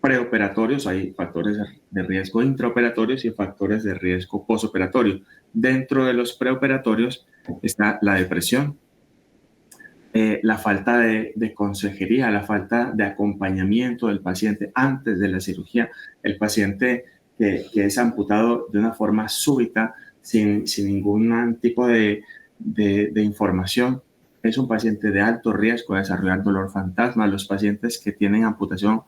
preoperatorios, hay factores de riesgo intraoperatorios y factores de riesgo postoperatorio. Dentro de los preoperatorios está la depresión, la falta de consejería, la falta de acompañamiento del paciente antes de la cirugía, el paciente que es amputado de una forma súbita, sin ningún tipo de información, es un paciente de alto riesgo de desarrollar dolor fantasma. Los pacientes que tienen amputación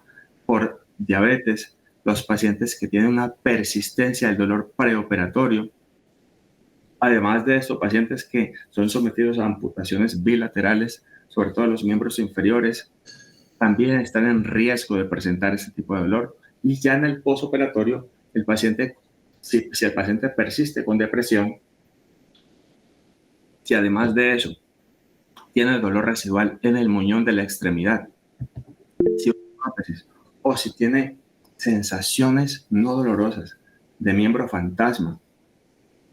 por diabetes, los pacientes que tienen una persistencia del dolor preoperatorio. Además de esto, pacientes que son sometidos a amputaciones bilaterales, sobre todo los miembros inferiores, también están en riesgo de presentar este tipo de dolor. Y ya en el postoperatorio, el paciente, si el paciente persiste con depresión, si además de eso tiene el dolor residual en el muñón de la extremidad, si o si tiene sensaciones no dolorosas de miembro fantasma,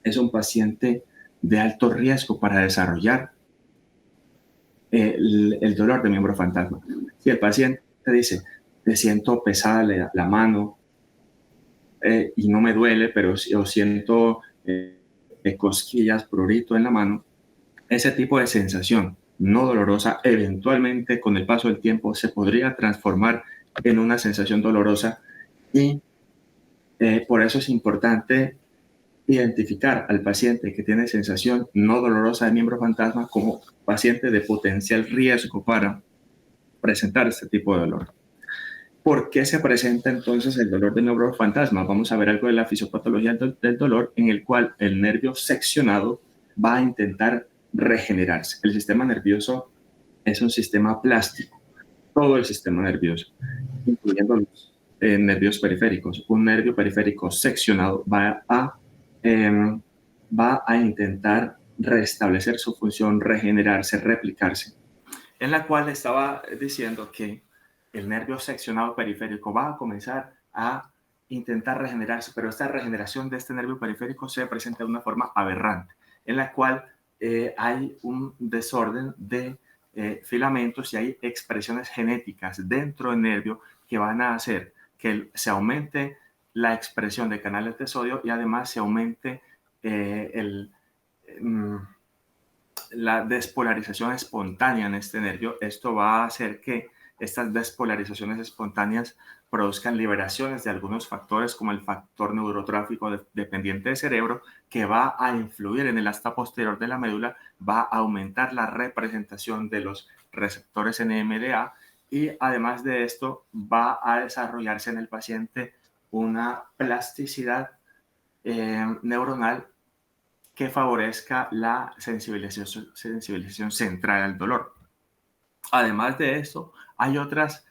es un paciente de alto riesgo para desarrollar el dolor de miembro fantasma. Si el paciente dice, te siento pesada la mano y no me duele, pero yo siento cosquillas, prurito en la mano, ese tipo de sensación no dolorosa eventualmente con el paso del tiempo se podría transformar en una sensación dolorosa y por eso es importante identificar al paciente que tiene sensación no dolorosa de miembro fantasma como paciente de potencial riesgo para presentar este tipo de dolor. ¿Por qué se presenta entonces el dolor de miembro fantasma? Vamos a ver algo de la fisiopatología del dolor en el cual el nervio seccionado va a intentar regenerarse. El sistema nervioso es un sistema plástico, todo el sistema nervioso, incluyendo los nervios periféricos. Un nervio periférico seccionado va a intentar restablecer su función, regenerarse, replicarse, en la cual estaba diciendo que el nervio seccionado periférico va a comenzar a intentar regenerarse, pero esta regeneración de este nervio periférico se presenta de una forma aberrante, en la cual hay un desorden de filamentos y hay expresiones genéticas dentro del nervio que van a hacer que se aumente la expresión de canales de sodio y además se aumente la despolarización espontánea en este nervio. Esto va a hacer que estas despolarizaciones espontáneas produzcan liberaciones de algunos factores como el factor neurotrófico dependiente del cerebro, que va a influir en el asta posterior de la médula, va a aumentar la representación de los receptores NMDA y además de esto va a desarrollarse en el paciente una plasticidad neuronal que favorezca la sensibilización central al dolor. Además de esto, hay otras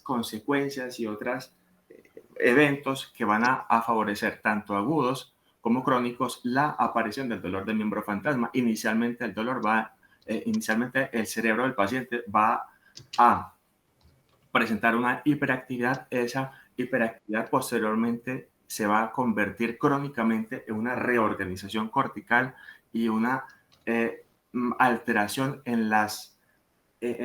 consecuencias y otros eventos que van a favorecer tanto agudos como crónicos la aparición del dolor de miembro fantasma. Inicialmente el cerebro del paciente va a presentar una hiperactividad. Esa hiperactividad posteriormente se va a convertir crónicamente en una reorganización cortical y una alteración en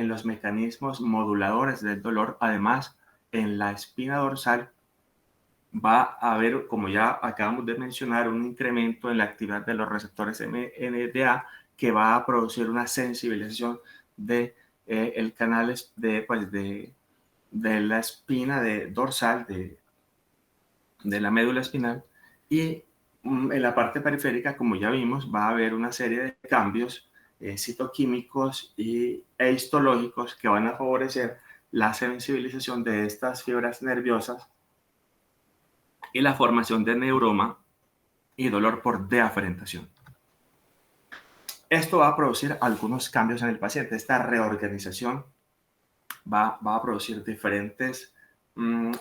los mecanismos moduladores del dolor. Además, en la espina dorsal va a haber, como ya acabamos de mencionar, un incremento en la actividad de los receptores NMDA que va a producir una sensibilización de el canal de la espina dorsal de la médula espinal. Y en la parte periférica, como ya vimos, va a haber una serie de cambios citoquímicos e histológicos que van a favorecer la sensibilización de estas fibras nerviosas y la formación de neuroma y dolor por deaferentación. Esto va a producir algunos cambios en el paciente. Esta reorganización va a producir diferentes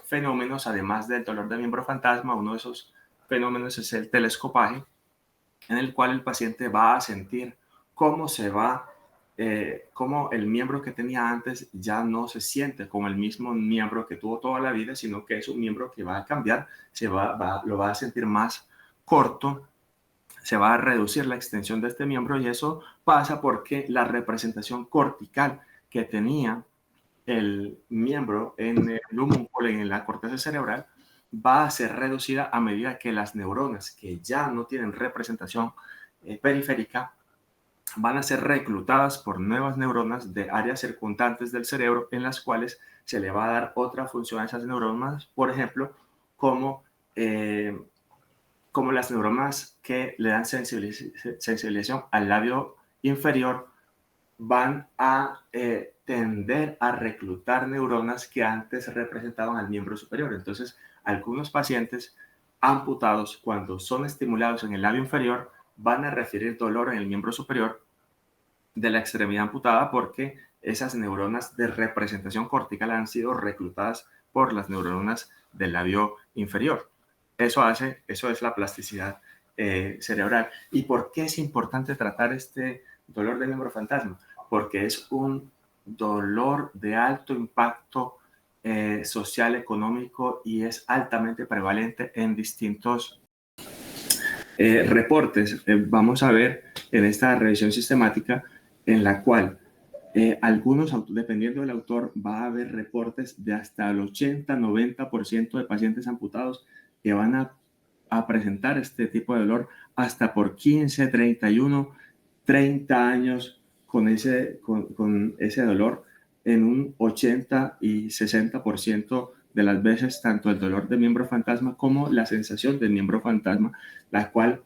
fenómenos, además del dolor de miembro fantasma. Uno de esos fenómenos es el telescopaje, en el cual el paciente va a sentir cómo cómo el miembro que tenía antes ya no se siente como el mismo miembro que tuvo toda la vida, sino que es un miembro que va a cambiar, lo va a sentir más corto, se va a reducir la extensión de este miembro y eso pasa porque la representación cortical que tenía el miembro en el humúnculo, en la corteza cerebral, va a ser reducida a medida que las neuronas que ya no tienen representación periférica van a ser reclutadas por nuevas neuronas de áreas circundantes del cerebro, en las cuales se le va a dar otra función a esas neuronas, por ejemplo, como, eh, como las neuronas que le dan sensibilización al labio inferior van a tender a reclutar neuronas que antes representaban al miembro superior. Entonces, algunos pacientes amputados, cuando son estimulados en el labio inferior, van a referir dolor en el miembro superior de la extremidad amputada, porque esas neuronas de representación cortical han sido reclutadas por las neuronas del labio inferior. Eso es la plasticidad cerebral. ¿Y por qué es importante tratar este dolor de miembro fantasma? Porque es un dolor de alto impacto social, económico, y es altamente prevalente en distintos reportes. Vamos a ver en esta revisión sistemática en la cual algunos, dependiendo del autor, va a haber reportes de hasta el 80-90% de pacientes amputados que van a presentar este tipo de dolor hasta por 15, 31, 30 años con ese dolor. En un 80 y 60% de las veces, tanto el dolor de miembro fantasma como la sensación del miembro fantasma, la cual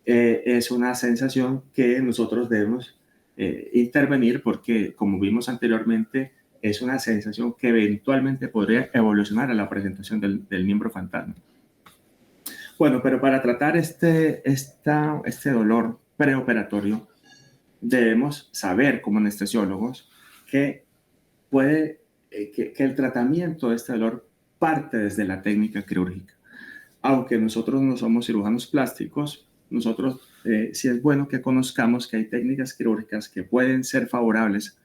es una sensación que nosotros debemos intervenir, porque, como vimos anteriormente, es una sensación que eventualmente podría evolucionar a la presentación del miembro fantasma. Bueno, pero para tratar este dolor preoperatorio, debemos saber como anestesiólogos que que el tratamiento de este dolor parte desde la técnica quirúrgica. Aunque nosotros no somos cirujanos plásticos, nosotros sí es bueno que conozcamos que hay técnicas quirúrgicas que pueden ser favorables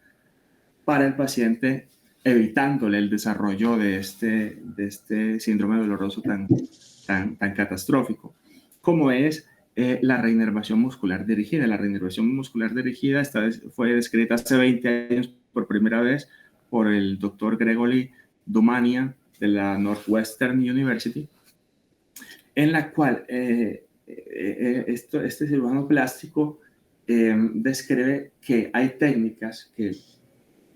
para el paciente, evitándole el desarrollo de este síndrome doloroso tan catastrófico, como es la reinervación muscular dirigida. La reinervación muscular dirigida fue descrita hace 20 años por primera vez por el doctor Gregory Dumanian de la Northwestern University, en la cual este cirujano plástico describe que hay técnicas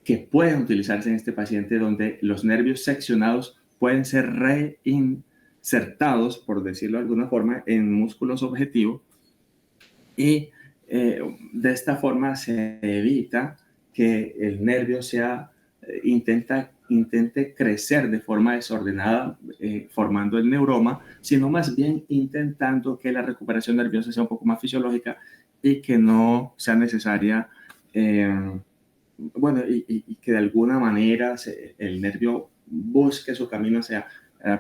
que pueden utilizarse en este paciente, donde los nervios seccionados pueden ser reinsertados, por decirlo de alguna forma, en músculos objetivos, y de esta forma se evita que el nervio intente crecer de forma desordenada, formando el neuroma, sino más bien intentando que la recuperación nerviosa sea un poco más fisiológica y que no sea necesaria, y que de alguna manera el nervio busque su camino hacia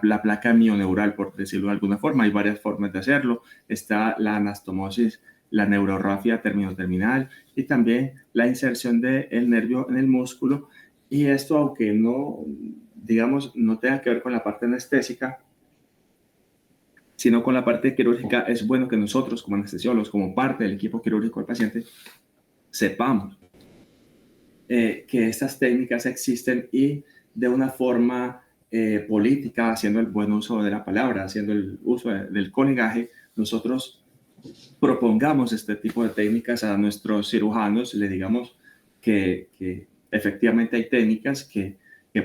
la placa mioneural, por decirlo de alguna forma. Hay varias formas de hacerlo. Está la anastomosis, la neurorrafia terminoterminal y también la inserción del nervio en el músculo. Y esto, aunque no, digamos, no tenga que ver con la parte anestésica, sino con la parte quirúrgica, es bueno que nosotros, como anestesiólogos, como parte del equipo quirúrgico del paciente, sepamos que estas técnicas existen, y de una forma política, haciendo el buen uso de la palabra, haciendo el uso del conigaje, nosotros propongamos este tipo de técnicas a nuestros cirujanos, le digamos que efectivamente hay técnicas que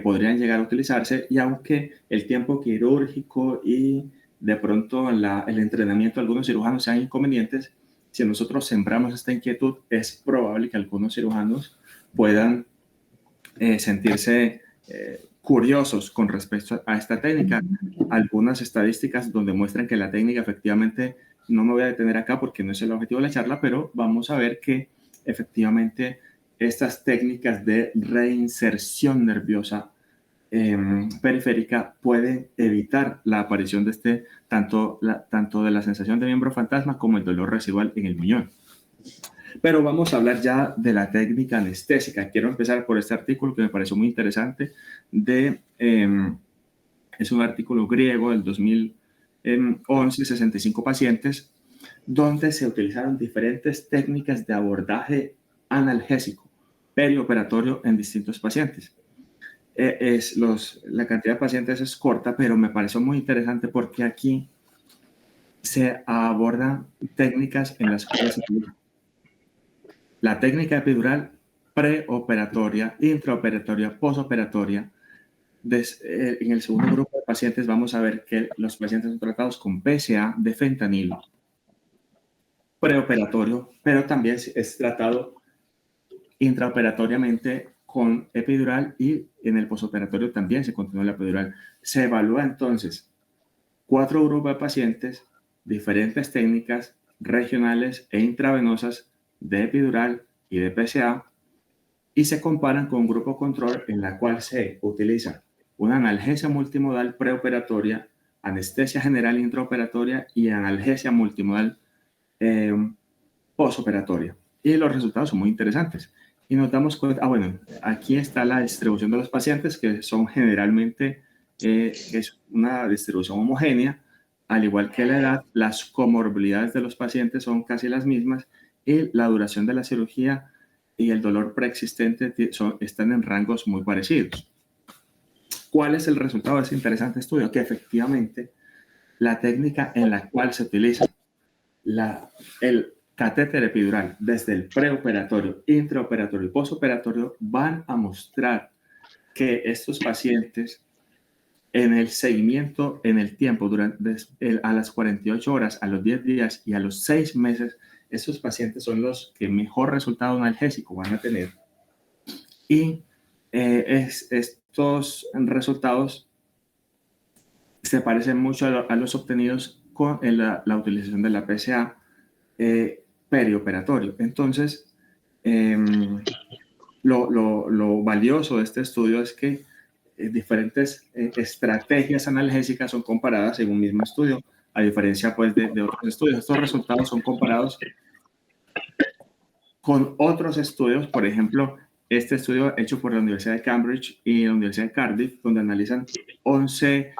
podrían llegar a utilizarse, y aunque el tiempo quirúrgico y de pronto el entrenamiento de algunos cirujanos sean inconvenientes, si nosotros sembramos esta inquietud, es probable que algunos cirujanos puedan sentirse curiosos con respecto a esta técnica. Algunas estadísticas donde muestran que la técnica, efectivamente, no me voy a detener acá porque no es el objetivo de la charla, pero vamos a ver que efectivamente estas técnicas de reinserción nerviosa periférica pueden evitar la aparición de tanto de la sensación de miembro fantasma como el dolor residual en el muñón. Pero vamos a hablar ya de la técnica anestésica. Quiero empezar por este artículo que me pareció muy interesante. Es un artículo griego del 2011, 65 pacientes, donde se utilizaron diferentes técnicas de abordaje analgésico perioperatorio en distintos pacientes. la cantidad de pacientes es corta, pero me pareció muy interesante porque aquí se abordan técnicas en las cuales se utiliza la técnica epidural preoperatoria, intraoperatoria, posoperatoria. En el segundo grupo de pacientes vamos a ver que los pacientes son tratados con PSA de fentanilo preoperatorio, pero también es tratado intraoperatoriamente con epidural y en el posoperatorio también se continúa la epidural. Se evalúa entonces 4 grupos de pacientes, diferentes técnicas regionales e intravenosas de epidural y de PSA y se comparan con un grupo control en la cual se utiliza una analgesia multimodal preoperatoria, anestesia general intraoperatoria y analgesia multimodal posoperatoria. Y los resultados son muy interesantes. Y nos damos cuenta, bueno, aquí está la distribución de los pacientes, que son generalmente, es una distribución homogénea, al igual que la edad, las comorbilidades de los pacientes son casi las mismas y la duración de la cirugía y el dolor preexistente están en rangos muy parecidos. ¿Cuál es el resultado de ese interesante estudio? Que efectivamente la técnica en la cual se utiliza el catéter epidural desde el preoperatorio, intraoperatorio y posoperatorio van a mostrar que estos pacientes en el seguimiento, en el tiempo, a las 48 horas, a los 10 días y a los 6 meses, estos pacientes son los que mejor resultado analgésico van a tener. Y estos resultados se parecen mucho a los obtenidos con la utilización de la PSA perioperatorio. Entonces, lo valioso de este estudio es que diferentes estrategias analgésicas son comparadas en un mismo estudio, a diferencia pues, de otros estudios. Estos resultados son comparados con otros estudios, por ejemplo, este estudio hecho por la Universidad de Cambridge y la Universidad de Cardiff, donde analizan 11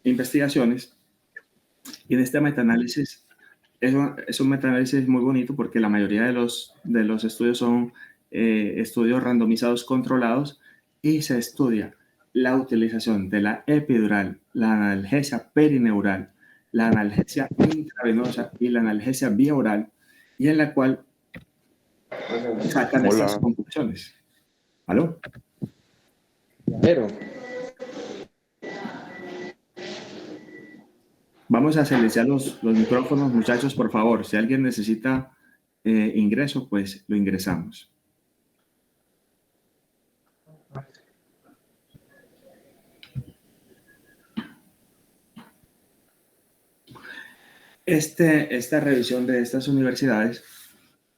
investigaciones. Y en este metaanálisis es un metaanálisis muy bonito porque la mayoría de los estudios son estudios randomizados controlados y se estudia la utilización de la epidural, la analgesia perineural, la analgesia intravenosa y la analgesia bioral, y en la cual sacan estas conclusiones. ¿Aló? Pero vamos a silenciar los micrófonos, muchachos, por favor. Si alguien necesita ingreso, pues lo ingresamos. Esta revisión de estas universidades,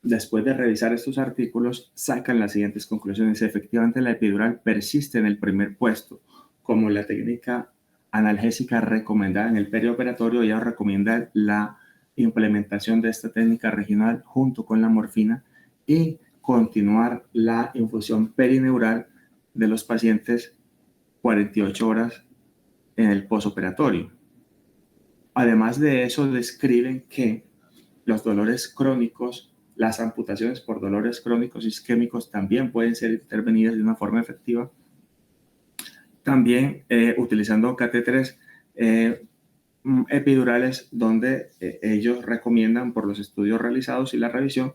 después de revisar estos artículos, sacan las siguientes conclusiones. Efectivamente, la epidural persiste en el primer puesto como la técnica analgésica recomendada en el perioperatorio. Ella recomienda la implementación de esta técnica regional junto con la morfina y continuar la infusión perineural de los pacientes 48 horas en el posoperatorio. Además de eso, describen que los dolores crónicos, las amputaciones por dolores crónicos isquémicos también pueden ser intervenidas de una forma efectiva. También utilizando catéteres epidurales, donde ellos recomiendan, por los estudios realizados y la revisión,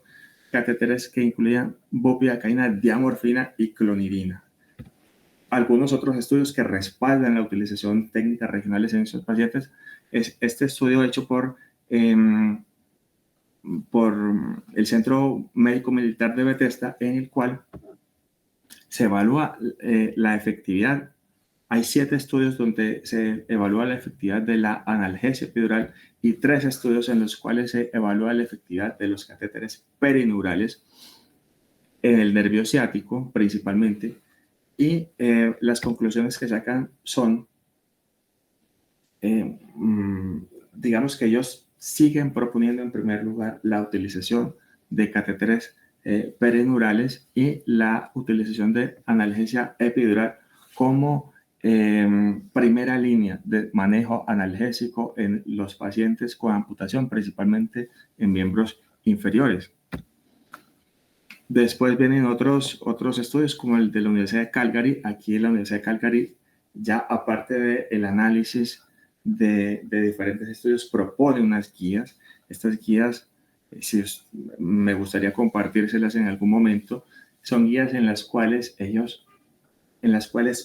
catéteres que incluían bupivacaína, diamorfina y clonidina. Algunos otros estudios que respaldan la utilización de técnicas regionales en esos pacientes es este estudio hecho por el Centro Médico Militar de Bethesda, en el cual se evalúa la efectividad. Hay 7 estudios donde se evalúa la efectividad de la analgesia epidural y 3 estudios en los cuales se evalúa la efectividad de los catéteres perineurales en el nervio ciático principalmente. Y las conclusiones que sacan son, digamos que ellos siguen proponiendo en primer lugar la utilización de catéteres perineurales y la utilización de analgesia epidural como primera línea de manejo analgésico en los pacientes con amputación, principalmente en miembros inferiores. Después vienen otros estudios como el de la Universidad de Calgary. Aquí en la Universidad de Calgary, ya aparte del análisis de diferentes estudios, propone unas guías. Estas guías, me gustaría compartírselas en algún momento, son guías en las cuales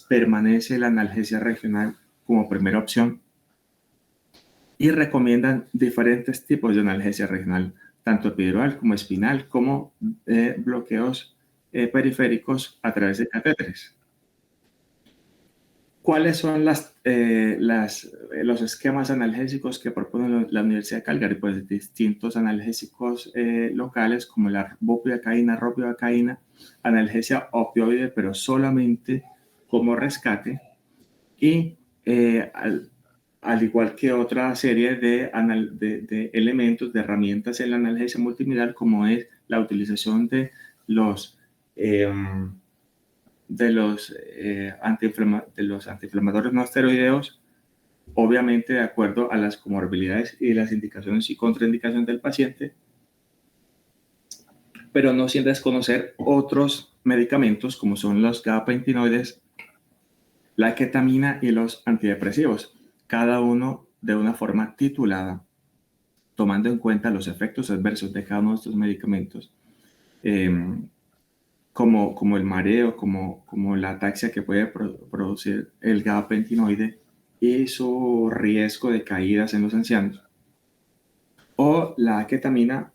permanece la analgesia regional como primera opción y recomiendan diferentes tipos de analgesia regional, tanto epidural como espinal, como bloqueos periféricos a través de catéteres. ¿Cuáles son los esquemas analgésicos que propone la Universidad de Calgary? Pues distintos analgésicos locales como la bupivacaína, ropivacaína, analgesia opioide, pero solamente como rescate, y al igual que otra serie de elementos, de herramientas en la analgesia multimodal, como es la utilización los, eh, de los antiinflamatorios no esteroideos, obviamente de acuerdo a las comorbilidades y las indicaciones y contraindicaciones del paciente, pero no sin desconocer otros medicamentos como son los gabapentinoides, la ketamina y los antidepresivos, cada uno de una forma titulada, tomando en cuenta los efectos adversos de cada uno de estos medicamentos, como el mareo, como la ataxia que puede producir el gabapentinoide y su riesgo de caídas en los ancianos, o la ketamina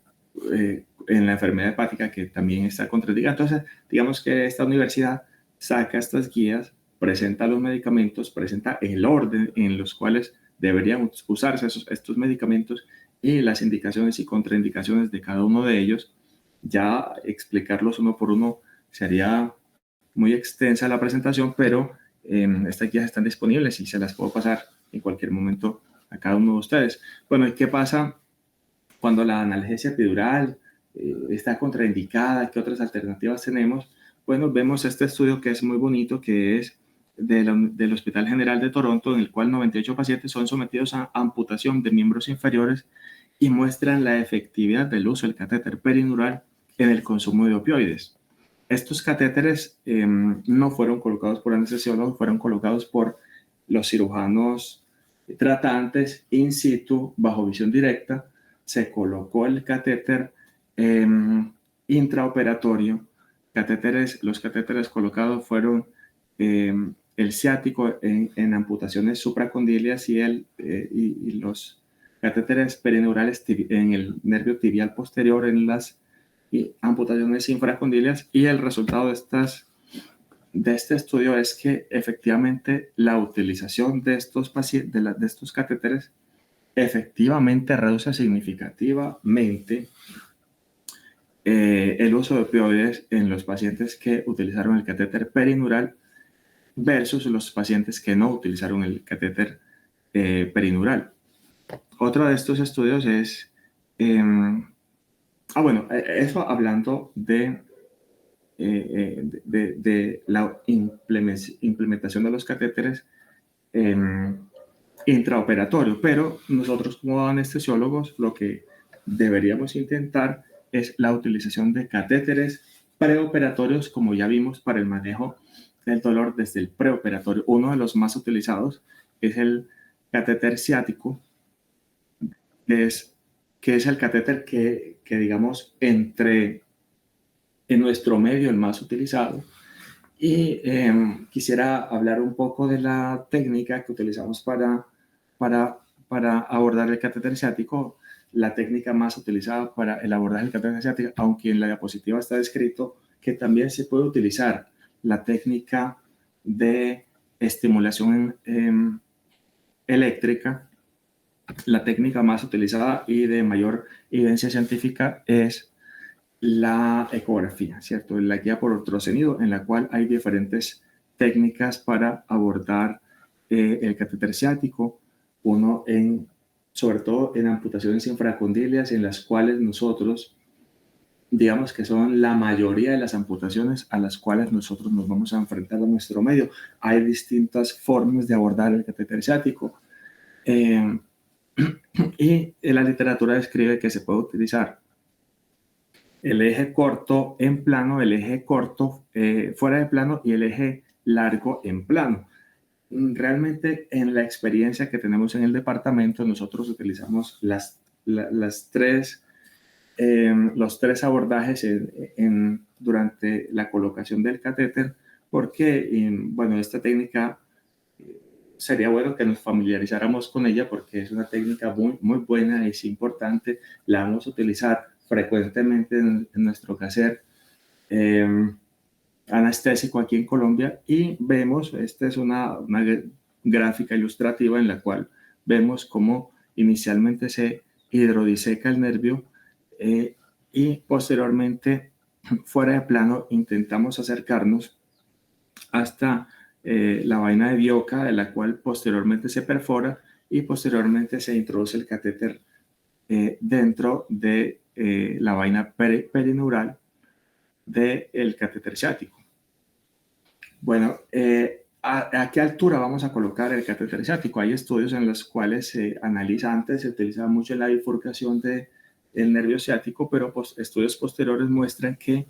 en la enfermedad hepática, que también está contraindicada. Entonces, digamos que esta universidad saca estas guías, presenta los medicamentos, presenta el orden en los cuales deberían usarse estos medicamentos y las indicaciones y contraindicaciones de cada uno de ellos. Ya explicarlos uno por uno sería muy extensa la presentación, pero estas guías están disponibles y se las puedo pasar en cualquier momento a cada uno de ustedes. Bueno, ¿y qué pasa cuando la analgesia epidural está contraindicada? ¿Qué otras alternativas tenemos? Bueno, vemos este estudio que es muy bonito, que es del Hospital General de Toronto, en el cual 98 pacientes son sometidos a amputación de miembros inferiores y muestran la efectividad del uso del catéter peridural en el consumo de opioides. Estos catéteres no fueron colocados por anestesiólogos, fueron colocados por los cirujanos tratantes in situ, bajo visión directa. Se colocó el catéter intraoperatorio. Los catéteres colocados fueron el ciático en amputaciones supracondilias y los catéteres perineurales en el nervio tibial posterior en las amputaciones infracondilias. Y el resultado de este estudio es que efectivamente la utilización de estos catéteres efectivamente reduce significativamente el uso de opioides en los pacientes que utilizaron el catéter peridural versus los pacientes que no utilizaron el catéter peridural. Otro de estos estudios es, eso hablando de la implementación de los catéteres intraoperatorio, pero nosotros como anestesiólogos lo que deberíamos intentar es la utilización de catéteres preoperatorios, como ya vimos, para el manejo del dolor desde el preoperatorio. Uno de los más utilizados es el catéter ciático, que es el catéter que digamos, en nuestro medio el más utilizado. Y quisiera hablar un poco de la técnica que utilizamos para abordar el catéter ciático. La técnica más utilizada para el abordaje del catéter ciático, aunque en la diapositiva está descrito que también se puede utilizar la técnica de estimulación eléctrica. La técnica más utilizada y de mayor evidencia científica es la ecografía, ¿cierto? La guía por ultrasonido, en la cual hay diferentes técnicas para abordar el catéter ciático, sobre todo en amputaciones infracondilias, en las cuales nosotros, digamos que son la mayoría de las amputaciones a las cuales nosotros nos vamos a enfrentar a nuestro medio. Hay distintas formas de abordar el catéter ciático. Y la literatura describe que se puede utilizar el eje corto en plano, el eje corto fuera de plano y el eje largo en plano. Realmente en la experiencia que tenemos en el departamento, nosotros utilizamos los tres abordajes durante la colocación del catéter, porque, bueno, esta técnica sería bueno que nos familiarizáramos con ella porque es una técnica muy, muy buena, es importante, la vamos a utilizar frecuentemente en nuestro quehacer anestésico aquí en Colombia y vemos, esta es una gráfica ilustrativa en la cual vemos cómo inicialmente se hidrodiseca el nervio y posteriormente fuera de plano intentamos acercarnos hasta la vaina de Bioca, de la cual posteriormente se perfora y posteriormente se introduce el catéter dentro de la vaina perineural del catéter ciático. Bueno, ¿a qué altura vamos a colocar el catéter ciático? Hay estudios en los cuales se analiza, antes se utilizaba mucho la bifurcación del nervio ciático, pero estudios posteriores muestran que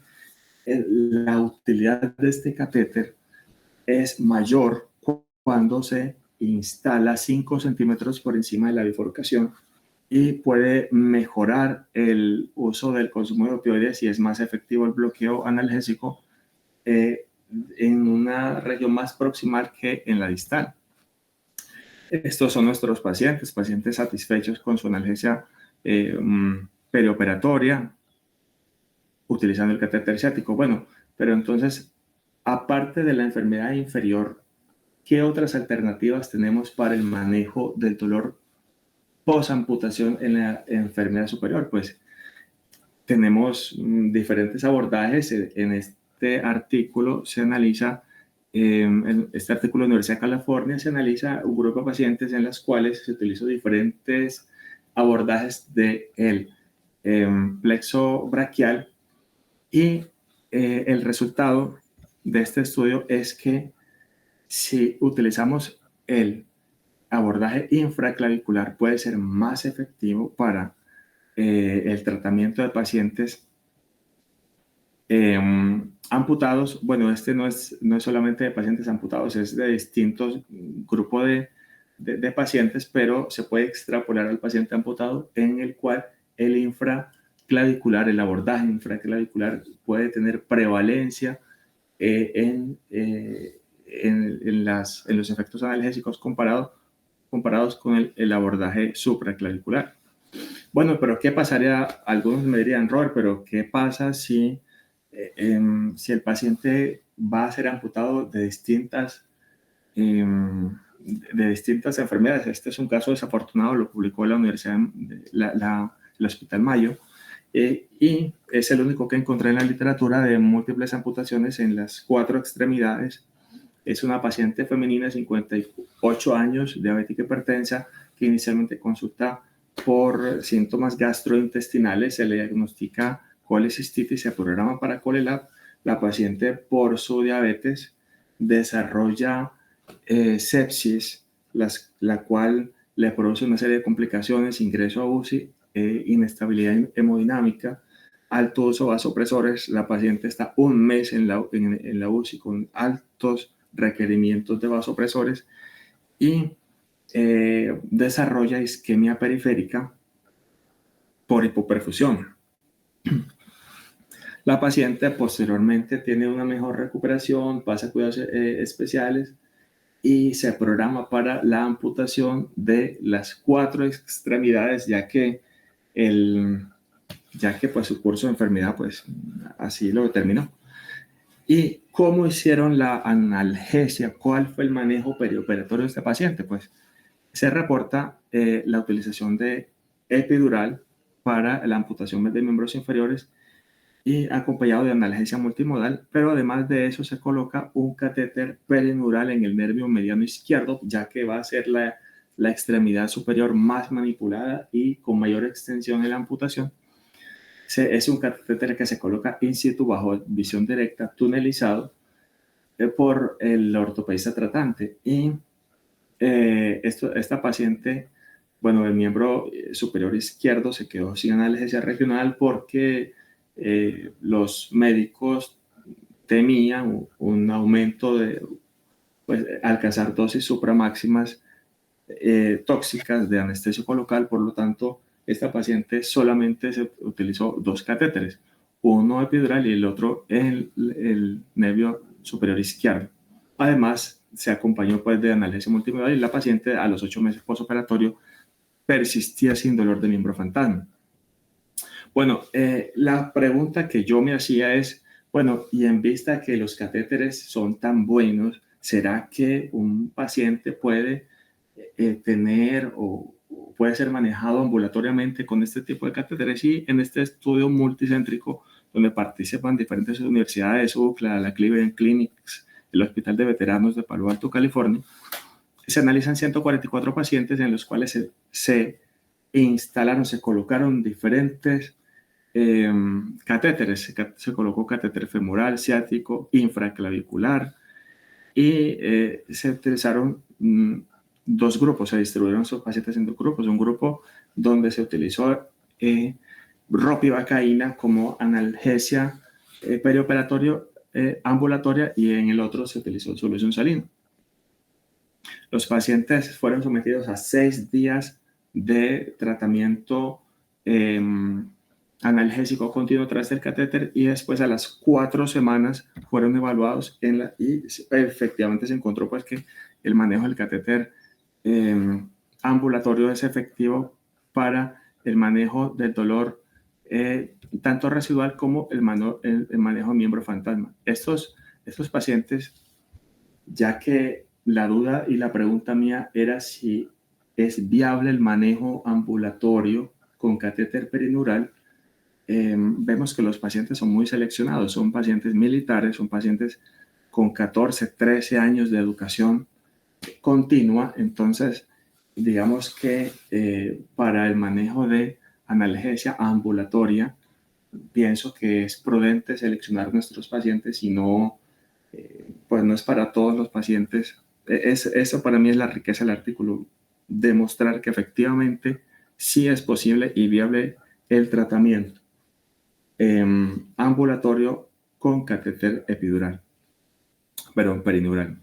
la utilidad de este catéter es mayor cuando se instala 5 centímetros por encima de la bifurcación y puede mejorar el uso del consumo de opioides y es más efectivo el bloqueo analgésico en una región más proximal que en la distal. Estos son nuestros pacientes satisfechos con su analgesia perioperatoria utilizando el catéter ciático. Bueno, pero entonces, aparte de la enfermedad inferior, ¿qué otras alternativas tenemos para el manejo del dolor posamputación en la enfermedad superior? Pues tenemos diferentes abordajes. En este artículo se analiza, en este artículo de la Universidad de California se analiza un grupo de pacientes en las cuales se utilizó diferentes abordajes del plexo braquial y el resultado de este estudio es que si utilizamos el abordaje infraclavicular puede ser más efectivo para el tratamiento de pacientes amputados. Bueno, este no es solamente de pacientes amputados, es de distintos grupos de pacientes, pero se puede extrapolar al paciente amputado en el cual el infraclavicular, el abordaje infraclavicular puede tener prevalencia en los efectos analgésicos comparados con el abordaje supraclavicular. Bueno, pero ¿qué pasaría? Algunos me dirían, Robert, pero ¿qué pasa si el paciente va a ser amputado de distintas enfermedades? Este es un caso desafortunado, lo publicó la Universidad, el Hospital Mayo, y es el único que encontré en la literatura de múltiples amputaciones en las 4 extremidades. Es una paciente femenina de 58 años, diabética hipertensa, que inicialmente consulta por síntomas gastrointestinales, se le diagnostica colecistitis, se programa para Colelab. La paciente por su diabetes desarrolla sepsis, la cual le produce una serie de complicaciones, ingreso a UCI, inestabilidad hemodinámica, alto uso de vasopresores. La paciente está un mes en la UCI con altos requerimientos de vasopresores y desarrolla isquemia periférica por hipoperfusión. La paciente posteriormente tiene una mejor recuperación, pasa a cuidados especiales y se programa para la amputación de las 4 extremidades, ya que pues, su curso de enfermedad pues, así lo determinó. ¿Y cómo hicieron la analgesia? ¿Cuál fue el manejo perioperatorio de este paciente? Pues se reporta la utilización de epidural para la amputación de miembros inferiores y acompañado de analgesia multimodal, pero además de eso se coloca un catéter perineural en el nervio mediano izquierdo, ya que va a ser la extremidad superior más manipulada y con mayor extensión en la amputación. Es un catéter que se coloca in situ bajo visión directa, tunelizado por el ortopedista tratante. Y esta paciente, bueno, el miembro superior izquierdo se quedó sin analgesia regional porque los médicos temían un aumento de pues, alcanzar dosis supramáximas tóxicas de anestésio local. Por lo tanto, esta paciente solamente se utilizó 2 catéteres, uno epidural y el otro en el nervio superior izquierdo. Además, se acompañó pues, de analgesia multimodal y la paciente a los 8 meses postoperatorio persistía sin dolor de miembro fantasma. Bueno, la pregunta que yo me hacía es, bueno, y en vista que los catéteres son tan buenos, ¿será que un paciente puede tener o puede ser manejado ambulatoriamente con este tipo de catéteres? Y en este estudio multicéntrico, donde participan diferentes universidades, UCLA, la Cleveland Clinics, el Hospital de Veteranos de Palo Alto, California, se analizan 144 pacientes en los cuales se instalaron, se colocaron diferentes catéteres. Se colocó catéter femoral, ciático, infraclavicular y se utilizaron 2 grupos, se distribuyeron esos pacientes en 2 grupos. Un grupo donde se utilizó ropivacaína como analgesia perioperatorio ambulatoria y en el otro se utilizó solución salina. Los pacientes fueron sometidos a 6 días de tratamiento analgésico continuo tras el catéter y después a las 4 semanas fueron evaluados y efectivamente se encontró pues que el manejo del catéter ambulatorio es efectivo para el manejo del dolor tanto residual como el manejo de miembro fantasma. Estos pacientes, ya que la duda y la pregunta mía era si es viable el manejo ambulatorio con catéter perineural, vemos que los pacientes son muy seleccionados, son pacientes militares, son pacientes con 14, 13 años de educación continua. Entonces, digamos que para el manejo de analgesia ambulatoria, pienso que es prudente seleccionar nuestros pacientes y no, pues no es para todos los pacientes. Eso para mí es la riqueza del artículo, demostrar que efectivamente sí es posible y viable el tratamiento ambulatorio con catéter epidural, perdón, perineural.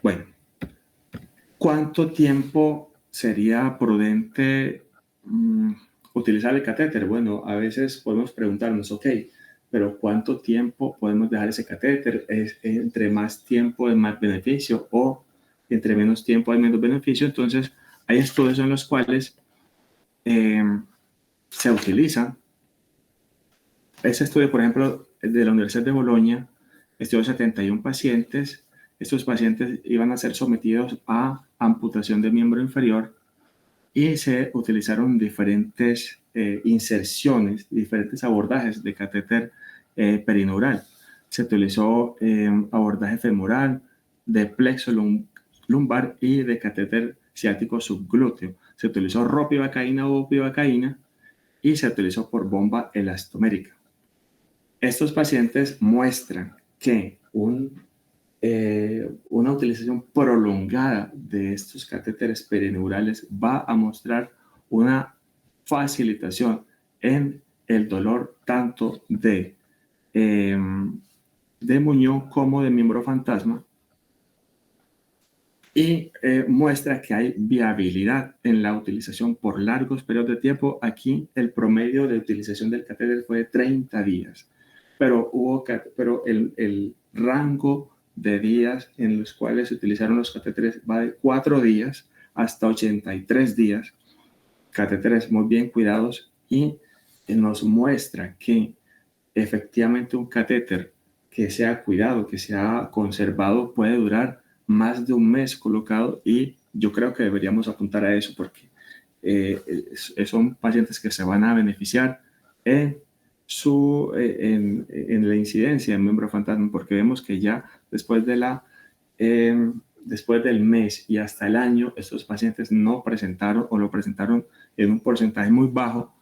Bueno, ¿cuánto tiempo sería prudente utilizar el catéter? Bueno, a veces podemos preguntarnos, ok, pero ¿cuánto tiempo podemos dejar ese catéter? Entre más tiempo es más beneficio o entre menos tiempo hay menos beneficio. Entonces, hay estudios en los cuales se utilizan. Ese estudio, por ejemplo, de la Universidad de Bolonia, estudió 71 pacientes. Estos pacientes iban a ser sometidos a amputación de miembro inferior y se utilizaron diferentes inserciones, diferentes abordajes de catéter perineural. Se utilizó abordaje femoral, de plexo lumbar y de catéter ciático subglúteo. Se utilizó ropivacaína o bupivacaína y se utilizó por bomba elastomérica. Estos pacientes muestran que una utilización prolongada de estos catéteres perineurales va a mostrar una facilitación en el dolor tanto de muñón como de miembro fantasma y muestra que hay viabilidad en la utilización por largos periodos de tiempo. Aquí el promedio de utilización del catéter fue de 30 días, pero el rango de días en los cuales se utilizaron los catéteres va de 4 días hasta 83 días, catéteres muy bien cuidados, y nos muestra que efectivamente un catéter que sea cuidado, que sea conservado, puede durar más de un mes colocado, y yo creo que deberíamos apuntar a eso porque son pacientes que se van a beneficiar en la incidencia de miembro fantasma, porque vemos que ya después del mes y hasta el año, estos pacientes no presentaron o lo presentaron en un porcentaje muy bajo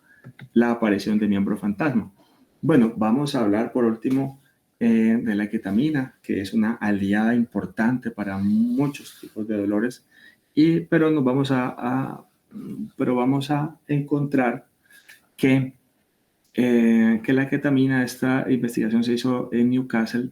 la aparición de miembro fantasma. Bueno, vamos a hablar por último de la ketamina, que es una aliada importante para muchos tipos de dolores, pero vamos a encontrar que la ketamina, esta investigación se hizo en Newcastle,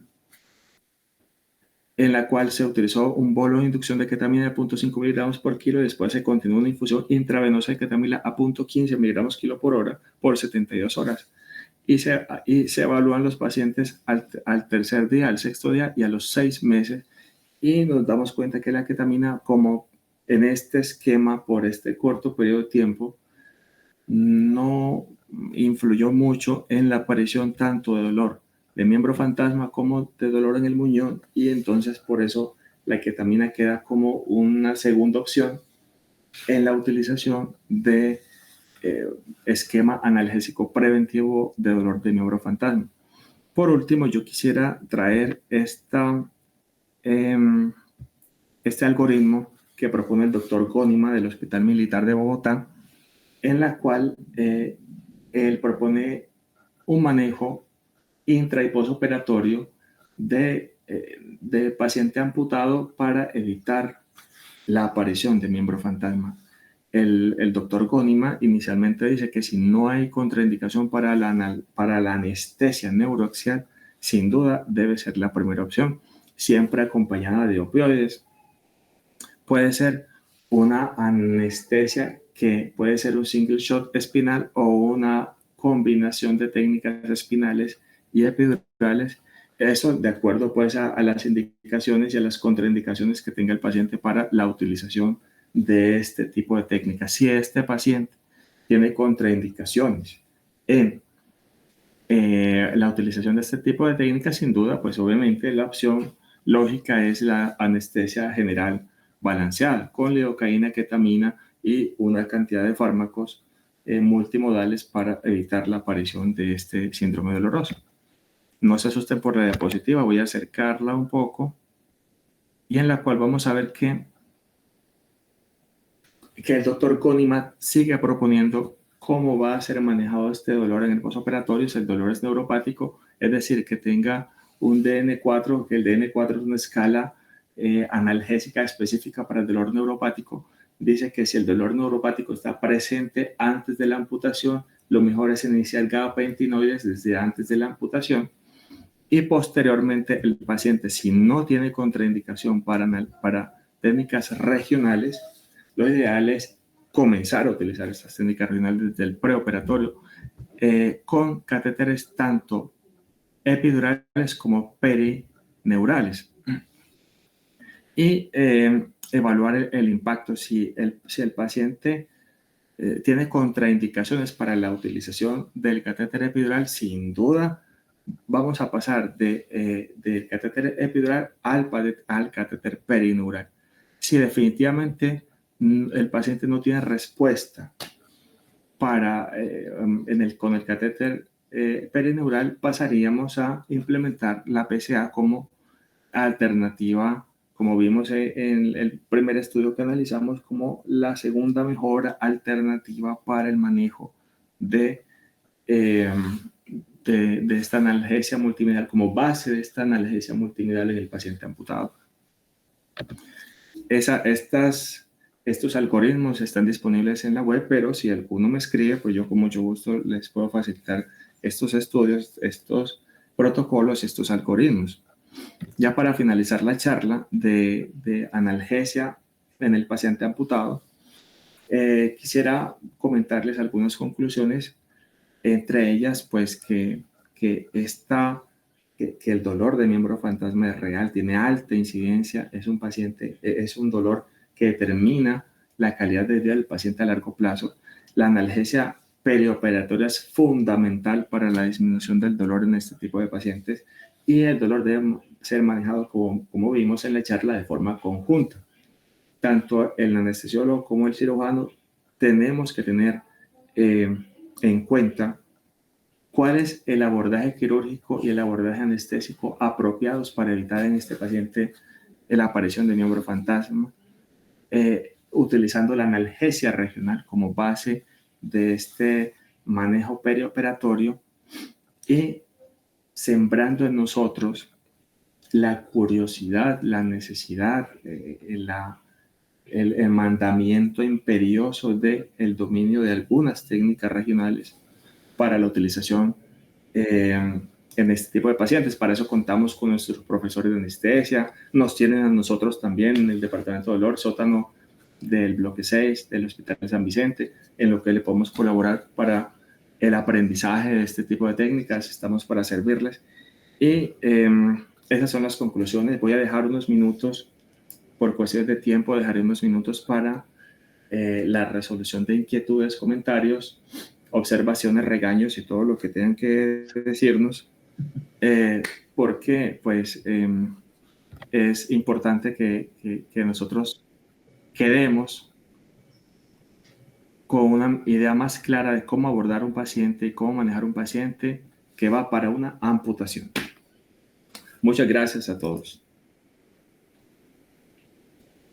en la cual se utilizó un bolo de inducción de ketamina de 0.5 miligramos por kilo y después se continuó una infusión intravenosa de ketamina a 0.15 miligramos kilo por hora por 72 horas. Y se evalúan los pacientes al tercer día, al sexto día y a los 6 meses. Y nos damos cuenta que la ketamina, como en este esquema, por este corto periodo de tiempo, no influyó mucho en la aparición tanto de dolor de miembro fantasma como de dolor en el muñón, y entonces por eso la ketamina queda como una segunda opción en la utilización de esquema analgésico preventivo de dolor de miembro fantasma. Por último, yo quisiera traer este algoritmo que propone el doctor Gónima del Hospital Militar de Bogotá, en la cual él propone un manejo intra y posoperatorio de paciente amputado para evitar la aparición de miembro fantasma. El doctor Gónima inicialmente dice que si no hay contraindicación para la anestesia neuroaxial, sin duda debe ser la primera opción, siempre acompañada de opioides. Puede ser una anestesia que puede ser un single shot espinal o una combinación de técnicas espinales y epidurales. Eso de acuerdo pues a las indicaciones y a las contraindicaciones que tenga el paciente para la utilización de este tipo de técnicas. Si este paciente tiene contraindicaciones en la utilización de este tipo de técnicas, sin duda, pues obviamente la opción lógica es la anestesia general balanceada con lidocaína, ketamina y una cantidad de fármacos multimodales para evitar la aparición de este síndrome doloroso. No se asusten por la diapositiva, voy a acercarla un poco, y en la cual vamos a ver que el doctor Gónima sigue proponiendo cómo va a ser manejado este dolor en el postoperatorio. Si el dolor es neuropático, es decir, que tenga un DN4, que el DN4 es una escala analgésica específica para el dolor neuropático. Dice que si el dolor neuropático está presente antes de la amputación, lo mejor es iniciar gabapentinoides desde antes de la amputación, y posteriormente el paciente, si no tiene contraindicación para técnicas regionales, lo ideal es comenzar a utilizar estas técnicas regionales desde el preoperatorio con catéteres tanto epidurales como perineurales, y evaluar el impacto. Si el paciente tiene contraindicaciones para la utilización del catéter epidural, sin duda vamos a pasar del catéter epidural al catéter perineural. Si definitivamente el paciente no tiene respuesta con el catéter perineural, pasaríamos a implementar la PCA como alternativa, como vimos en el primer estudio que analizamos, como la segunda mejor alternativa para el manejo de esta analgesia multimedial, como base de esta analgesia multimedial en el paciente amputado. Estos algoritmos están disponibles en la web, pero si alguno me escribe, pues yo con mucho gusto les puedo facilitar estos estudios, estos protocolos, estos algoritmos. Ya para finalizar la charla de analgesia en el paciente amputado, quisiera comentarles algunas conclusiones, entre ellas pues que el dolor de miembro fantasma es real, tiene alta incidencia, es un dolor que determina la calidad de vida del paciente a largo plazo. La analgesia perioperatoria es fundamental para la disminución del dolor en este tipo de pacientes, y el dolor debe ser manejado como vimos en la charla de forma conjunta. Tanto el anestesiólogo como el cirujano tenemos que tener en cuenta cuál es el abordaje quirúrgico y el abordaje anestésico apropiados para evitar en este paciente la aparición de miembro fantasma, utilizando la analgesia regional como base de este manejo perioperatorio, y sembrando en nosotros la curiosidad, la necesidad, el mandamiento imperioso del dominio de algunas técnicas regionales para la utilización en este tipo de pacientes. Para eso contamos con nuestros profesores de anestesia, nos tienen a nosotros también en el departamento de dolor, sótano del bloque 6 del Hospital de San Vicente, en lo que le podemos colaborar para el aprendizaje de este tipo de técnicas. Estamos para servirles. Y esas son las conclusiones. Voy a dejar unos minutos, por cuestiones de tiempo, dejaré unos minutos para la resolución de inquietudes, comentarios, observaciones, regaños y todo lo que tengan que decirnos, porque pues es importante que nosotros quedemos con una idea más clara de cómo abordar un paciente y cómo manejar un paciente que va para una amputación. Muchas gracias a todos.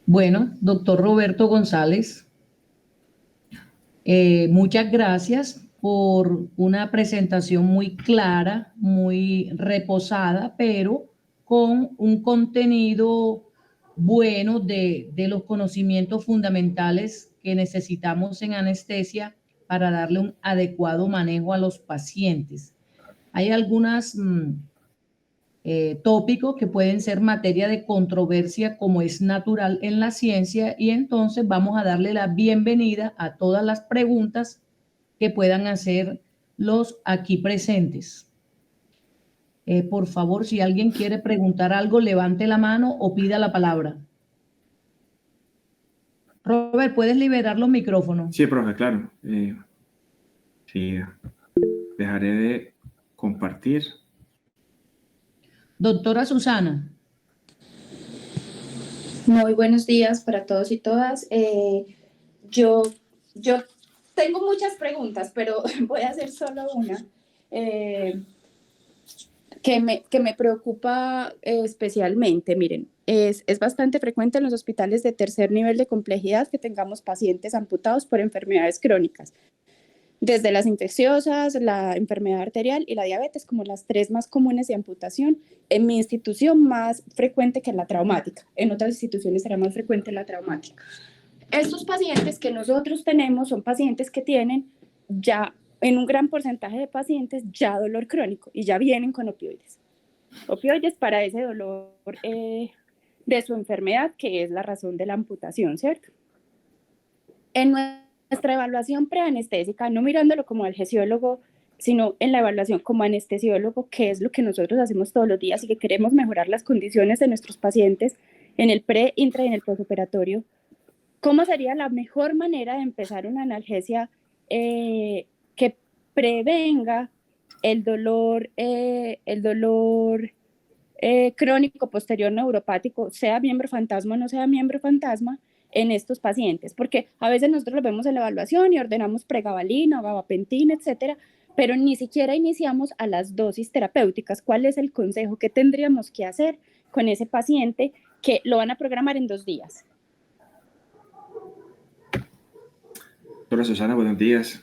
Bueno, doctor Roberto González, muchas gracias por una presentación muy clara, muy reposada, pero con un contenido bueno de los conocimientos fundamentales que necesitamos en anestesia para darle un adecuado manejo a los pacientes. Hay algunas tópicos que pueden ser materia de controversia, como es natural en la ciencia, y entonces vamos a darle la bienvenida a todas las preguntas que puedan hacer los aquí presentes. Por favor, si alguien quiere preguntar algo, levante la mano o pida la palabra. Robert, ¿puedes liberar los micrófonos? Sí, profe, claro. Sí, dejaré de compartir. Doctora Susana. Muy buenos días para todos y todas. Yo tengo muchas preguntas, pero voy a hacer solo una que me preocupa especialmente. Miren, es bastante frecuente en los hospitales de tercer nivel de complejidad que tengamos pacientes amputados por enfermedades crónicas, desde las infecciosas, la enfermedad arterial y la diabetes, como las tres más comunes de amputación. En mi institución más frecuente que la traumática, en otras instituciones será más frecuente la traumática. Estos pacientes que nosotros tenemos son pacientes que tienen ya, en un gran porcentaje de pacientes, ya dolor crónico y ya vienen con opioides. Opioides para ese dolor de su enfermedad, que es la razón de la amputación, ¿cierto? En nuestra evaluación preanestésica, no mirándolo como anestesiólogo, sino en la evaluación como anestesiólogo, que es lo que nosotros hacemos todos los días y que queremos mejorar las condiciones de nuestros pacientes en el pre, intra y en el postoperatorio. ¿Cómo sería la mejor manera de empezar una analgesia que prevenga el dolor crónico posterior neuropático, sea miembro fantasma o no sea miembro fantasma, en estos pacientes? Porque a veces nosotros lo vemos en la evaluación y ordenamos pregabalina o gabapentina, etcétera, pero ni siquiera iniciamos a las dosis terapéuticas. ¿Cuál es el consejo que tendríamos que hacer con ese paciente que lo van a programar en 2 días? Doctora Susana, buenos días.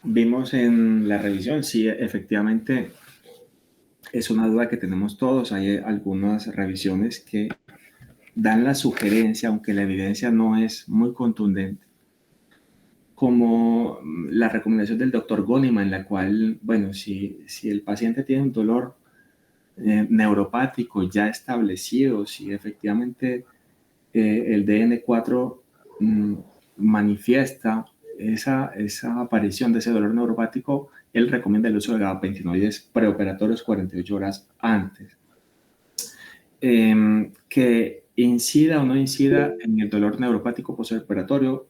Vimos en la revisión, sí, efectivamente es una duda que tenemos todos. Hay algunas revisiones que dan la sugerencia, aunque la evidencia no es muy contundente, como la recomendación del doctor Goneman, en la cual, bueno, si el paciente tiene un dolor neuropático ya establecido, si efectivamente el DN4 manifiesta esa aparición de ese dolor neuropático, él recomienda el uso de gabapentinoides preoperatorios 48 horas antes. Que incida o no incida en el dolor neuropático postoperatorio,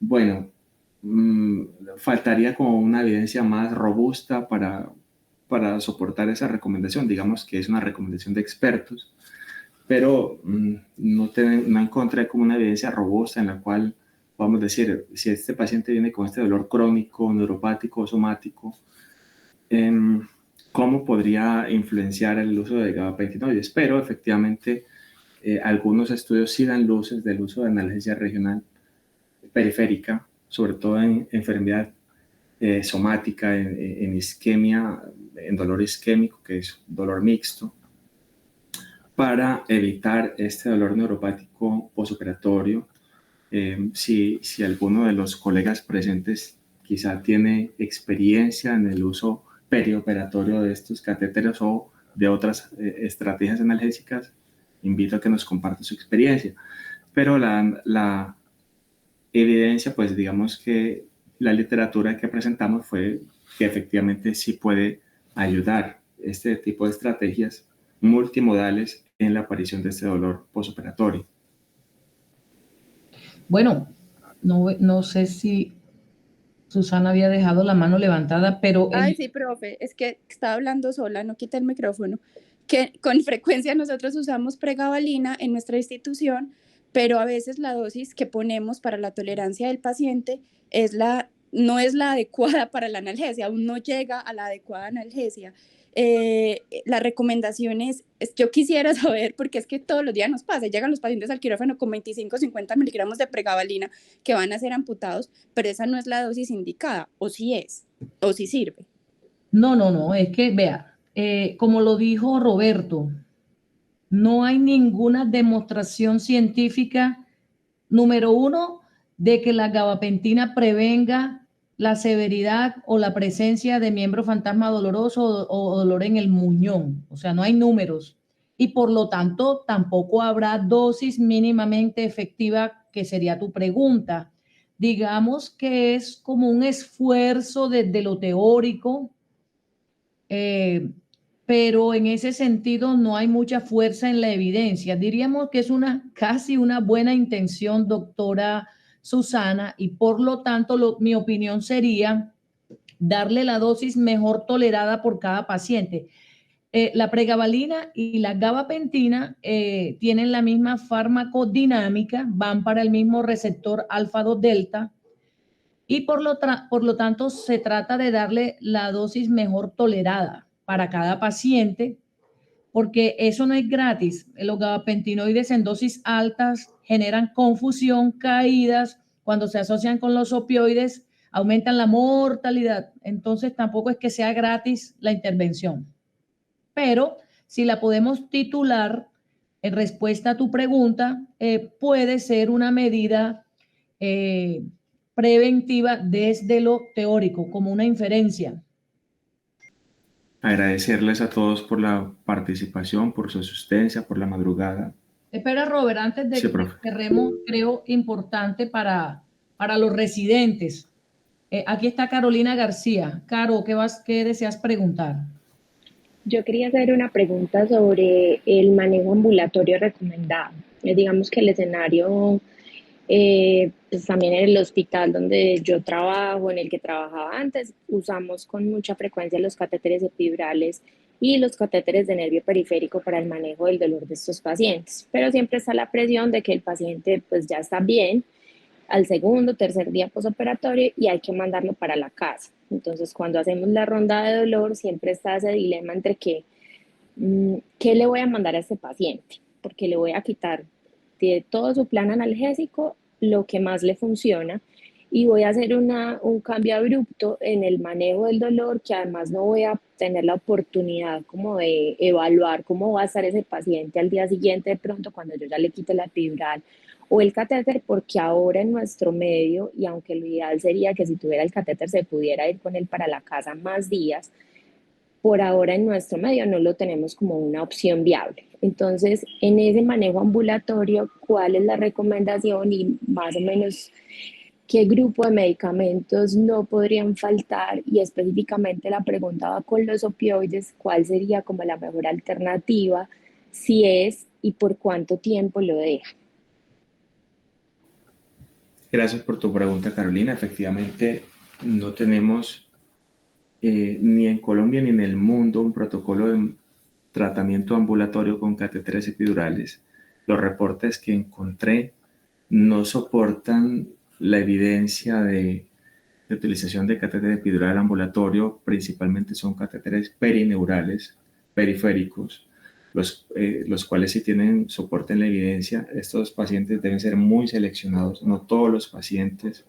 bueno, faltaría como una evidencia más robusta para soportar esa recomendación. Digamos que es una recomendación de expertos, pero no encontré como una evidencia robusta en la cual vamos a decir, si este paciente viene con este dolor crónico, neuropático o somático, ¿cómo podría influenciar el uso de gabapentinoides? Pero efectivamente algunos estudios sí dan luces del uso de analgesia regional periférica, sobre todo en enfermedad somática, en isquemia, en dolor isquémico, que es dolor mixto, para evitar este dolor neuropático postoperatorio. Si alguno de los colegas presentes quizá tiene experiencia en el uso perioperatorio de estos catéteres o de otras estrategias analgésicas, invito a que nos comparte su experiencia. Pero la evidencia, pues digamos que la literatura que presentamos fue que efectivamente sí puede ayudar este tipo de estrategias multimodales en la aparición de este dolor postoperatorio. Bueno, no sé si Susana había dejado la mano levantada, pero... Ay, sí, profe, es que estaba hablando sola, no quité el micrófono. Que con frecuencia nosotros usamos pregabalina en nuestra institución, pero a veces la dosis que ponemos para la tolerancia del paciente no es la adecuada para la analgesia, aún no llega a la adecuada analgesia. La recomendación yo quisiera saber, porque es que todos los días nos pasa, llegan los pacientes al quirófano con 25 o 50 miligramos de pregabalina que van a ser amputados, pero esa no es la dosis indicada, o sí es, o sí sirve. No, es que, vea, como lo dijo Roberto, no hay ninguna demostración científica, número uno, de que la gabapentina prevenga la severidad o la presencia de miembro fantasma doloroso o dolor en el muñón. O sea, no hay números. Y por lo tanto, tampoco habrá dosis mínimamente efectiva, que sería tu pregunta. Digamos que es como un esfuerzo desde lo teórico, pero en ese sentido no hay mucha fuerza en la evidencia. Diríamos que es casi una buena intención, doctora Susana, y por lo tanto mi opinión sería darle la dosis mejor tolerada por cada paciente. La pregabalina y la gabapentina tienen la misma farmacodinámica, van para el mismo receptor alfa-2 delta, y por lo tanto se trata de darle la dosis mejor tolerada para cada paciente, porque eso no es gratis. Los gabapentinoides en dosis altas generan confusión, caídas, cuando se asocian con los opioides aumentan la mortalidad, entonces tampoco es que sea gratis la intervención. Pero si la podemos titular en respuesta a tu pregunta, puede ser una medida preventiva desde lo teórico, como una inferencia. Agradecerles a todos por la participación, por su asistencia, por la madrugada. Espera, Robert, antes de Sí, que profe. cerremos, creo importante para los residentes. Aquí está Carolina García. Caro, ¿qué deseas preguntar? Yo quería hacer una pregunta sobre el manejo ambulatorio recomendado. Digamos que el escenario, pues también en el hospital donde yo trabajo, en el que trabajaba antes, usamos con mucha frecuencia los catéteres epidurales y los catéteres de nervio periférico para el manejo del dolor de estos pacientes. Pero siempre está la presión de que el paciente pues ya está bien al segundo, tercer día posoperatorio y hay que mandarlo para la casa. Entonces, cuando hacemos la ronda de dolor, siempre está ese dilema entre ¿qué le voy a mandar a este paciente? Porque le voy a quitar de todo su plan analgésico lo que más le funciona y voy a hacer un cambio abrupto en el manejo del dolor, que además no voy a tener la oportunidad como de evaluar cómo va a estar ese paciente al día siguiente de pronto cuando yo ya le quite la epidural o el catéter, porque ahora en nuestro medio, y aunque lo ideal sería que si tuviera el catéter se pudiera ir con él para la casa más días, por ahora en nuestro medio no lo tenemos como una opción viable. Entonces, en ese manejo ambulatorio, ¿cuál es la recomendación y más o menos qué grupo de medicamentos no podrían faltar? Y específicamente la pregunta va con los opioides, ¿cuál sería como la mejor alternativa? Si es y por cuánto tiempo lo deja. Gracias por tu pregunta, Carolina. Efectivamente, no tenemos ni en Colombia ni en el mundo un protocolo de tratamiento ambulatorio con catéteres epidurales. Los reportes que encontré no soportan la evidencia de utilización de catéter epidural ambulatorio. Principalmente son catéteres perineurales, periféricos, los cuales sí tienen soporte en la evidencia. Estos pacientes deben ser muy seleccionados. No todos los pacientes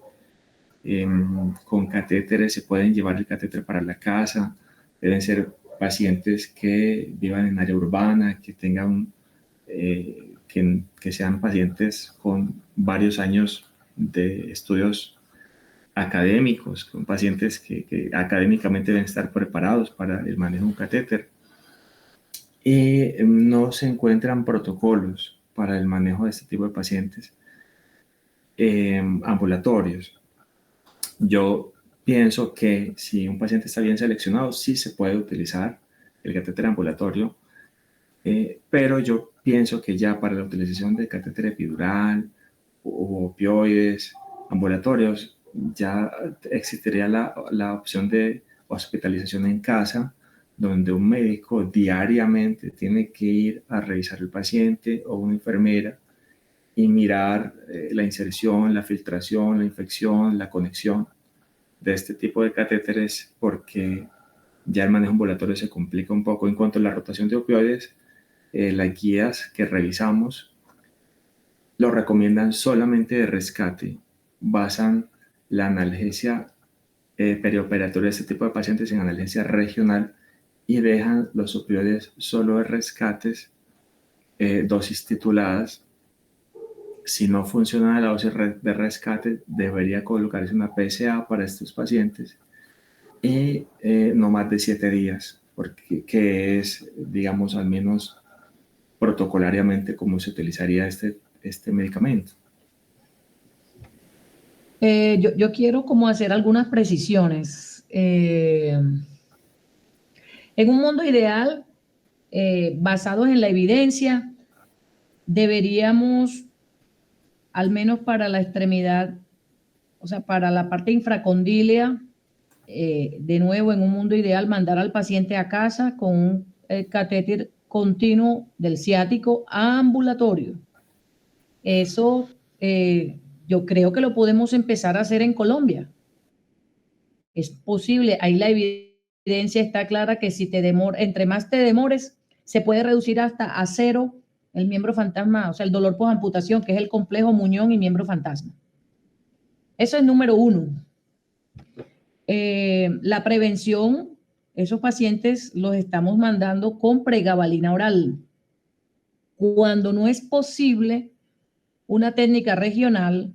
con catéteres se pueden llevar el catéter para la casa. Deben ser pacientes que vivan en área urbana, que tengan, que sean pacientes con varios años de estudios académicos, con pacientes que académicamente deben estar preparados para el manejo de un catéter. Y no se encuentran protocolos para el manejo de este tipo de pacientes ambulatorios. Yo pienso que si un paciente está bien seleccionado, sí se puede utilizar el catéter ambulatorio, pero yo pienso que ya para la utilización de catéter epidural o opioides ambulatorios, ya existiría la opción de hospitalización en casa, donde un médico diariamente tiene que ir a revisar al paciente o una enfermera y mirar la inserción, la filtración, la infección, la conexión de este tipo de catéteres, porque ya el manejo ambulatorio se complica un poco. En cuanto a la rotación de opioides, las guías que revisamos lo recomiendan solamente de rescate, basan la analgesia perioperatoria de este tipo de pacientes en analgesia regional y dejan los opioides solo de rescates, dosis tituladas. Si no funciona la dosis de rescate, debería colocarse una PSA para estos pacientes y no más de 7 días, porque que es, digamos, al menos protocolariamente como se utilizaría este medicamento. Yo quiero como hacer algunas precisiones. En un mundo ideal, basados en la evidencia, deberíamos, al menos para la extremidad, o sea, para la parte infracondílea, de nuevo, en un mundo ideal, mandar al paciente a casa con un catéter continuo del ciático ambulatorio. Eso yo creo que lo podemos empezar a hacer en Colombia. Es posible, ahí la evidencia está clara que si entre más te demores, se puede reducir hasta a 0 el miembro fantasma, o sea, el dolor posamputación, que es el complejo muñón y miembro fantasma. Eso es número 1. La prevención, esos pacientes los estamos mandando con pregabalina oral. Cuando no es posible una técnica regional,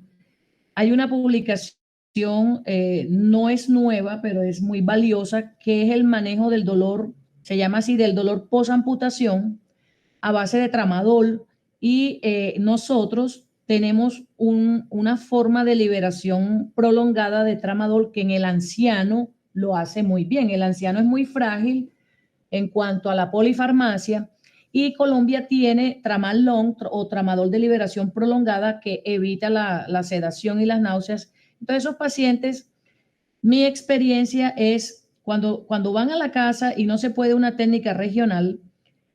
hay una publicación, no es nueva, pero es muy valiosa, que es el manejo del dolor, se llama así, del dolor posamputación, a base de tramadol, y nosotros tenemos una forma de liberación prolongada de tramadol que en el anciano lo hace muy bien. El anciano es muy frágil en cuanto a la polifarmacia, y Colombia tiene Tramadol o tramadol de liberación prolongada que evita la sedación y las náuseas. Entonces, esos pacientes, mi experiencia es cuando van a la casa y no se puede una técnica regional,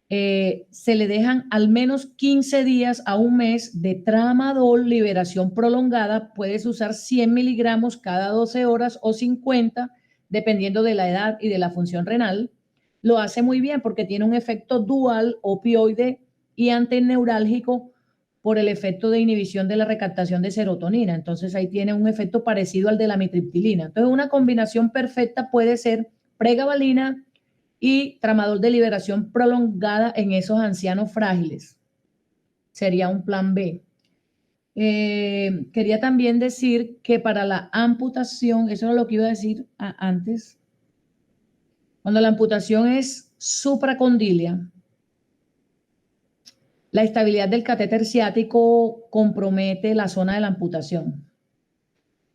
se le dejan al menos 15 días a un mes de tramadol, liberación prolongada. Puedes usar 100 miligramos cada 12 horas o 50, dependiendo de la edad y de la función renal. Lo hace muy bien porque tiene un efecto dual, opioide y antineurálgico, por el efecto de inhibición de la recaptación de serotonina. Entonces ahí tiene un efecto parecido al de la amitriptilina. Entonces una combinación perfecta puede ser pregabalina y tramadol de liberación prolongada en esos ancianos frágiles. Sería un plan B. Quería también decir que para la amputación, eso era lo que iba a decir antes, cuando la amputación es supracondilia, la estabilidad del catéter ciático compromete la zona de la amputación.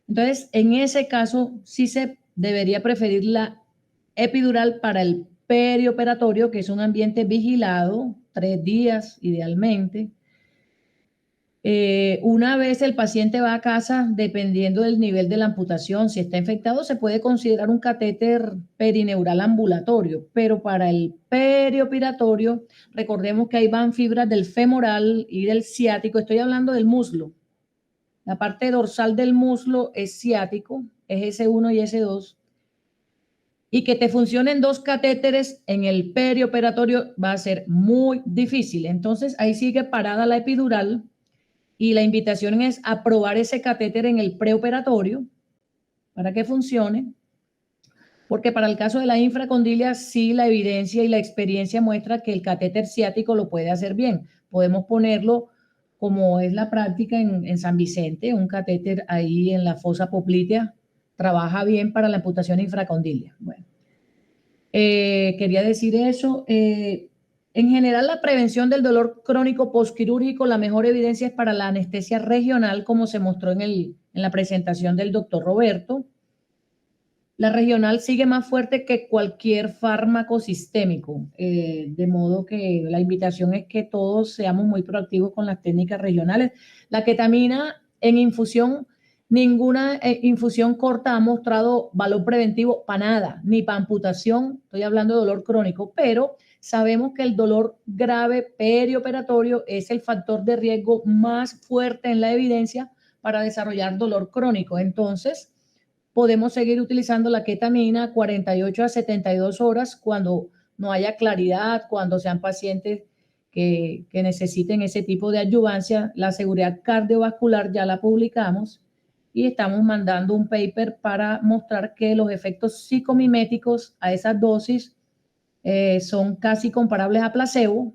Entonces, en ese caso, sí se debería preferir la epidural para el perioperatorio, que es un ambiente vigilado, 3 días idealmente. Una vez el paciente va a casa, dependiendo del nivel de la amputación, si está infectado, se puede considerar un catéter perineural ambulatorio, pero para el perioperatorio, recordemos que ahí van fibras del femoral y del ciático. Estoy hablando del muslo. La parte dorsal del muslo es ciático, es S1 y S2. Y que te funcionen 2 catéteres en el perioperatorio va a ser muy difícil. Entonces, ahí sigue parada la epidural. Y la invitación es a probar ese catéter en el preoperatorio para que funcione, porque para el caso de la infracondilia, sí, la evidencia y la experiencia muestra que el catéter ciático lo puede hacer bien. Podemos ponerlo, como es la práctica en San Vicente, un catéter ahí en la fosa poplitea, trabaja bien para la amputación infracondilia. Bueno, quería decir eso. En general, la prevención del dolor crónico postquirúrgico, la mejor evidencia es para la anestesia regional, como se mostró en la presentación del doctor Roberto. La regional sigue más fuerte que cualquier fármaco sistémico, de modo que la invitación es que todos seamos muy proactivos con las técnicas regionales. La ketamina en infusión, ninguna infusión corta ha mostrado valor preventivo para nada, ni para amputación, estoy hablando de dolor crónico, pero sabemos que el dolor grave perioperatorio es el factor de riesgo más fuerte en la evidencia para desarrollar dolor crónico. Entonces, podemos seguir utilizando la ketamina 48 a 72 horas cuando no haya claridad, cuando sean pacientes que necesiten ese tipo de adyuvancia. La seguridad cardiovascular ya la publicamos y estamos mandando un paper para mostrar que los efectos psicomiméticos a esas dosis son casi comparables a placebo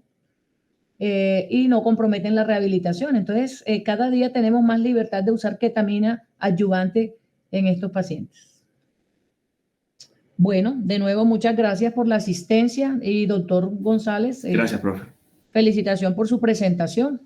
y no comprometen la rehabilitación. Entonces, cada día tenemos más libertad de usar ketamina adyuvante en estos pacientes. Bueno, de nuevo, muchas gracias por la asistencia y doctor González. Gracias, profe. Felicitación por su presentación.